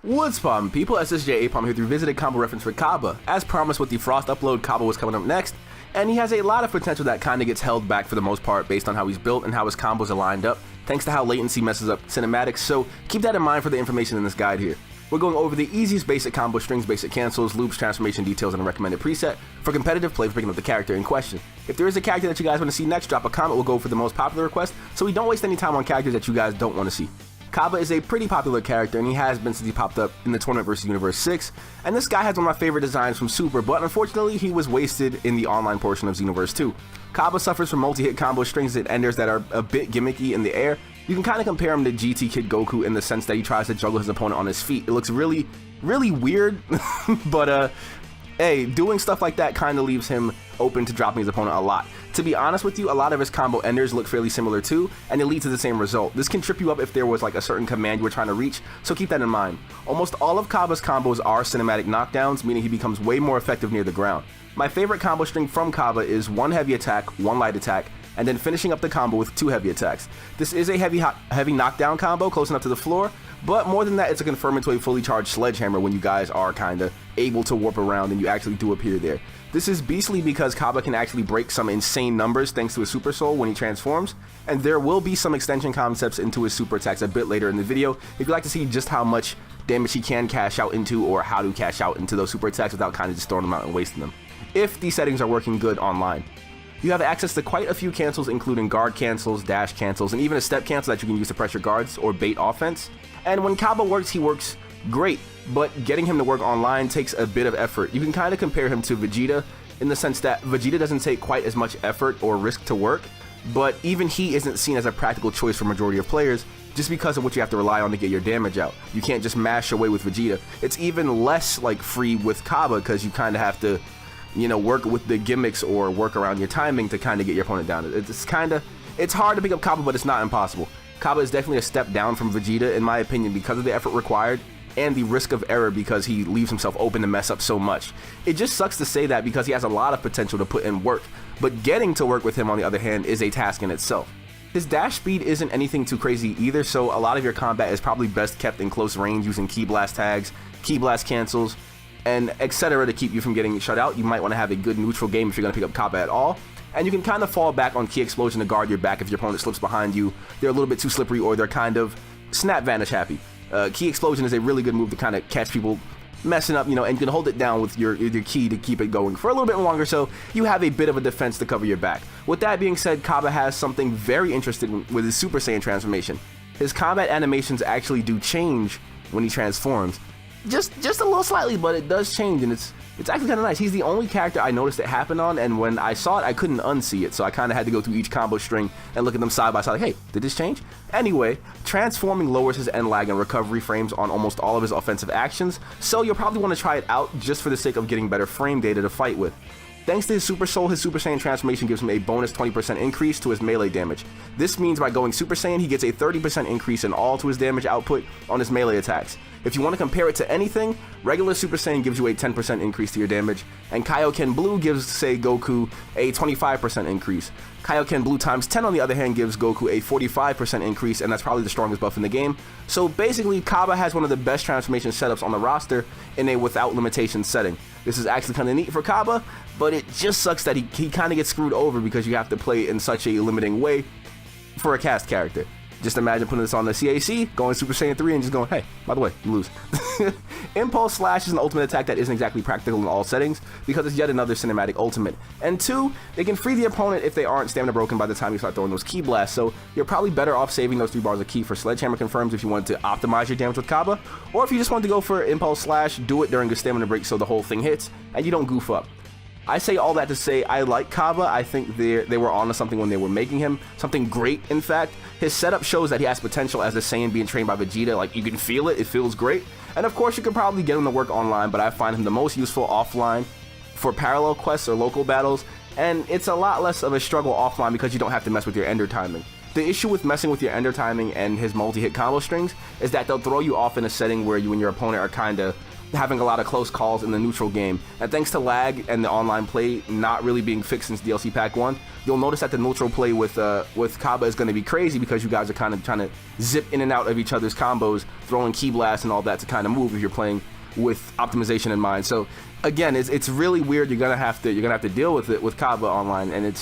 What's poppin' people, SSJAipom here with ReVisited combo reference for Cabba. As promised with the Frost upload, Cabba was coming up next, and he has a lot of potential that kinda gets held back for the most part based on how he's built and how his combos are lined up, thanks to how latency messes up cinematics, so keep that in mind for the information in this guide here. We're going over the easiest basic combo strings, basic cancels, loops, transformation details, and a recommended preset for competitive play for picking up the character in question. If there is a character that you guys want to see next, drop a comment, we'll go for the most popular request, so we don't waste any time on characters that you guys don't want to see. Cabba is a pretty popular character, and he has been since he popped up in the tournament versus Xenoverse 6, and this guy has one of my favorite designs from Super, but unfortunately he was wasted in the online portion of Xenoverse 2. Cabba suffers from multi-hit combo strings and enders that are a bit gimmicky in the air. You can kind of compare him to GT Kid Goku in the sense that he tries to juggle his opponent on his feet. It looks really weird, but hey, doing stuff like that kind of leaves him open to dropping his opponent a lot. To be honest with you, a lot of his combo enders look fairly similar too, and it leads to the same result. This can trip you up if there was like a certain command you were trying to reach, so keep that in mind. Almost all of Cabba's combos are cinematic knockdowns, meaning he becomes way more effective near the ground. My favorite combo string from Cabba is 1 heavy attack, 1 light attack, and then finishing up the combo with 2 heavy attacks. This is a heavy knockdown combo close enough to the floor, but more than that, it's a confirmation to a fully charged sledgehammer when you guys are kinda able to warp around and you actually do appear there. This is beastly because Cabba can actually break some insane numbers thanks to his Super Soul when he transforms, and there will be some extension concepts into his super attacks a bit later in the video if you'd like to see just how much damage he can cash out into or how to cash out into those super attacks without kind of just throwing them out and wasting them, if these settings are working good online. You have access to quite a few cancels, including guard cancels, dash cancels, and even a step cancel that you can use to pressure guards or bait offense. And when Cabba works, he works great, but getting him to work online takes a bit of effort. You can kind of compare him to Vegeta in the sense that Vegeta doesn't take quite as much effort or risk to work, but even he isn't seen as a practical choice for majority of players just because of what you have to rely on to get your damage out. You can't just mash away with Vegeta. It's even less like free with Cabba because you kind of have to, you know, work with the gimmicks or work around your timing to kind of get your opponent down. It's hard to pick up Cabba, but it's not impossible. Cabba is definitely a step down from Vegeta in my opinion because of the effort required and the risk of error because he leaves himself open to mess up so much. It just sucks to say that because he has a lot of potential to put in work, but getting to work with him on the other hand is a task in itself. His dash speed isn't anything too crazy either, so a lot of your combat is probably best kept in close range using key blast tags, key blast cancels, and etc. to keep you from getting shut out. You might want to have a good neutral game if you're going to pick up Cabba at all. And you can kind of fall back on key explosion to guard your back if your opponent slips behind you. They're a little bit too slippery or they're kind of snap vanish happy. Key explosion is a really good move to kind of catch people messing up, you know, and you can hold it down with your key to keep it going for a little bit longer so you have a bit of a defense to cover your back. With that being said, Cabba has something very interesting with his Super Saiyan transformation. His combat animations actually do change when he transforms. Just a little slightly, but it does change, and it's actually kind of nice. He's the only character I noticed it happen on, and when I saw it, I couldn't unsee it, so I kind of had to go through each combo string and look at them side by side like, hey, did this change? Anyway, transforming lowers his end lag and recovery frames on almost all of his offensive actions, so you'll probably want to try it out just for the sake of getting better frame data to fight with. Thanks to his Super Soul, his Super Saiyan transformation gives him a bonus 20% increase to his melee damage. This means by going Super Saiyan, he gets a 30% increase in all to his damage output on his melee attacks. If you want to compare it to anything, regular Super Saiyan gives you a 10% increase to your damage, and Kaioken Blue gives, say, Goku a 25% increase. Kaioken Blue times 10 on the other hand gives Goku a 45% increase, and that's probably the strongest buff in the game. So basically, Cabba has one of the best transformation setups on the roster in a without limitations setting. This is actually kind of neat for Cabba, but it just sucks that he kind of gets screwed over because you have to play in such a limiting way for a cast character. Just imagine putting this on the CAC, going Super Saiyan 3, and just going, hey, by the way, you lose. Impulse Slash is an ultimate attack that isn't exactly practical in all settings because it's yet another cinematic ultimate. And 2, they can free the opponent if they aren't stamina broken by the time you start throwing those key blasts, so you're probably better off saving those 3 bars of key for Sledgehammer confirms if you want to optimize your damage with Cabba, or if you just want to go for Impulse Slash, do it during a stamina break so the whole thing hits, and you don't goof up. I say all that to say I like Cabba. I think they were onto something when they were making him, something great in fact. His setup shows that he has potential as a Saiyan being trained by Vegeta, like you can feel it feels great. And of course you could probably get him to work online, but I find him the most useful offline for parallel quests or local battles, and it's a lot less of a struggle offline because you don't have to mess with your ender timing. The issue with messing with your ender timing and his multi-hit combo strings is that they'll throw you off in a setting where you and your opponent are kind of having a lot of close calls in the neutral game, and thanks to lag and the online play not really being fixed since DLC Pack 1, you'll notice that the neutral play with Cabba is going to be crazy because you guys are kind of trying to zip in and out of each other's combos, throwing key blasts and all that to kind of move if you're playing with optimization in mind. So again, it's really weird. You're gonna have to deal with it with Cabba online, and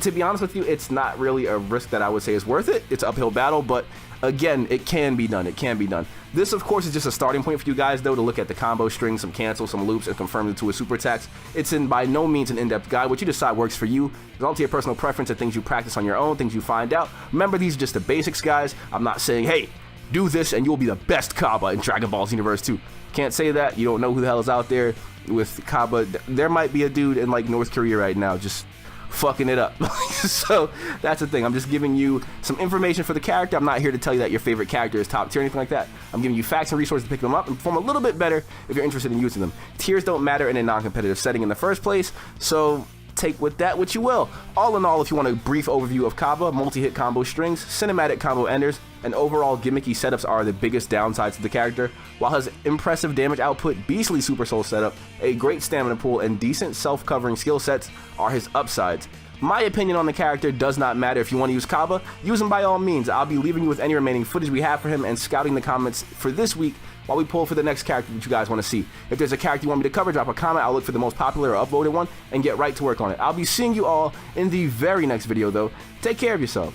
to be honest with you, it's not really a risk that I would say is worth it. It's an uphill battle, but again, it can be done. It can be done. This, of course, is just a starting point for you guys, though, to look at the combo strings, some cancels, some loops, and confirm them to a super attacks. It's by no means an in-depth guide. What you decide works for you. It's all to your personal preference and things you practice on your own, things you find out. Remember, these are just the basics, guys. I'm not saying, hey, do this and you'll be the best Cabba in Dragonball Xenoverse 2. Can't say that. You don't know who the hell is out there with Cabba. There might be a dude in like North Korea right now just fucking it up. So that's the thing. I'm just giving you some information for the character. I'm not here to tell you that your favorite character is top tier or anything like that. I'm giving you facts and resources to pick them up and perform a little bit better if you're interested in using them. Tiers don't matter in a non-competitive setting in the first place, so take with that what you will. All in all, if you want a brief overview of Cabba, multi-hit combo strings, cinematic combo enders, and overall gimmicky setups are the biggest downsides to the character, while his impressive damage output, beastly super soul setup, a great stamina pool, and decent self-covering skill sets are his upsides. My opinion on the character does not matter. If you want to use Cabba, use him by all means. I'll be leaving you with any remaining footage we have for him and scouting the comments for this week while we pull for the next character that you guys want to see. If there's a character you want me to cover, drop a comment. I'll look for the most popular or upvoted one and get right to work on it. I'll be seeing you all in the very next video, though. Take care of yourselves.